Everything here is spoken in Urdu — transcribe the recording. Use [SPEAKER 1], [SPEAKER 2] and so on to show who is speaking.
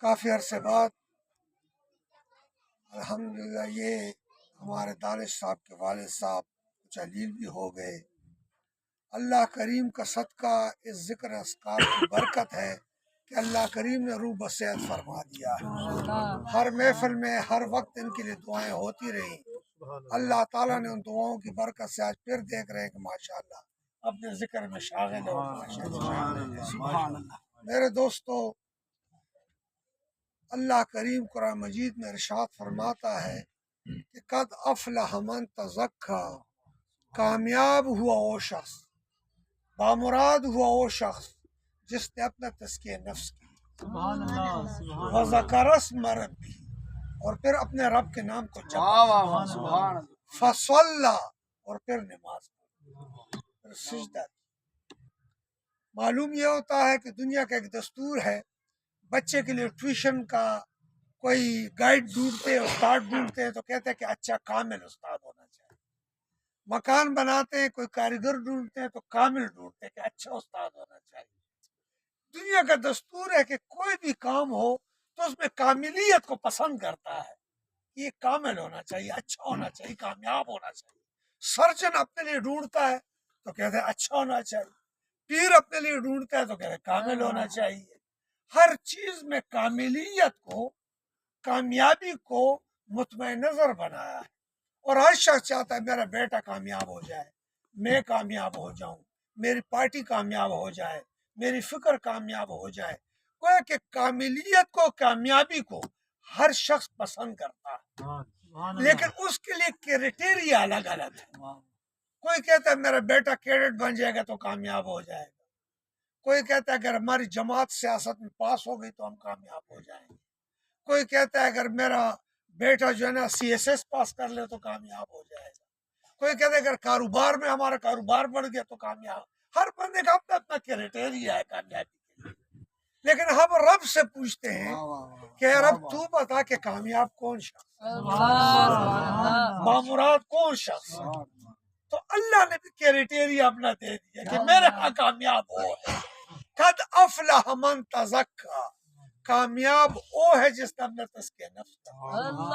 [SPEAKER 1] کافی عرصے بعد الحمدللہ یہ ہمارے دانش صاحب کے والد صاحب کچھ علیل بھی ہو گئے۔ اللہ کریم کا صدقہ اس ذکر اذکار کی برکت ہے کہ اللہ کریم نے روح بصیحت فرما دیا ہے۔ ہر محفل میں ہر وقت ان کے لیے دعائیں ہوتی رہیں۔ اللہ تعالیٰ نے ان دعاؤں کی برکت سے آج پھر دیکھ رہے ہیں کہ ماشاءاللہ اپنے ذکر میں شاغل ہے۔ میرے دوستو، اللہ کریم قرآن مجید میں ارشاد فرماتا ہے کہ قد افلح من تزکا، کامیاب ہوا وہ شخص، بامراد ہوا وہ شخص جس نے اپنا تزکیہ نفس کی، وذکر اسم ربہ، اور پھر اپنے رب کے نام کو جپا، فصلی، اور پھر نماز پڑھی، پھر سجدہ کی۔ معلوم یہ ہوتا ہے کہ دنیا کا ایک دستور ہے، بچے کے لیے ٹیوشن کا کوئی گائیڈ ڈھونڈتے ہیں، استاد ڈھونڈتے ہیں تو کہتے ہیں کہ اچھا کامل استاد ہونا چاہیے۔ مکان بناتے ہیں، کوئی کاریگر ڈھونڈتے ہیں تو کامل ڈھونڈتے ہیں کہ اچھا استاد ہونا چاہیے۔ دنیا کا دستور ہے کہ کوئی بھی کام ہو تو اس میں کاملیت کو پسند کرتا ہے، یہ کامل ہونا چاہیے، اچھا ہونا چاہیے، کامیاب ہونا چاہیے۔ سرجن اپنے لیے ڈھونڈتا ہے تو کہتے ہیں اچھا ہونا چاہیے، پیر اپنے لیے ڈھونڈتا ہے تو کہتے ہیں کامل ہونا چاہیے۔ ہر چیز میں کاملیت کو، کامیابی کو مطمئن نظر بنایا ہے، اور ہر شخص چاہتا ہے میرا بیٹا کامیاب ہو جائے، میں کامیاب ہو جاؤں، میری پارٹی کامیاب ہو جائے، میری فکر کامیاب ہو جائے۔ کوئی کہ کاملیت کو، کامیابی کو ہر شخص پسند کرتا ہے، لیکن اس کے لیے کرائٹیریا الگ الگ ہے۔ کوئی کہتا ہے میرا بیٹا کیڈٹ بن جائے گا تو کامیاب ہو جائے گا، کوئی کہتا ہے اگر ہماری جماعت سیاست میں پاس ہو گئی تو ہم کامیاب ہو جائیں گے، کوئی کہتا ہے اگر میرا بیٹا جو ہے نا CSS پاس کر لے تو کامیاب ہو جائے گا، کوئی کہتا ہے اگر کاروبار میں ہمارا کاروبار بڑھ گیا تو کامیاب۔ ہر بندے کا اپنا اپنا کرائٹیریا ہے کامیابی کے لیے، لیکن ہم رب سے پوچھتے ہیں کہ رب تو بتا کہ کامیاب کون شخص، بامراد کون شخص۔ تو اللہ نے بھی کرائٹیریا اپنا دے دیا کہ میرے ہاں کامیاب ہو ہے۔ قد افلح من تزکا، کامیاب وہ ہے جس نے اپنا تزکیہ نفس کیا۔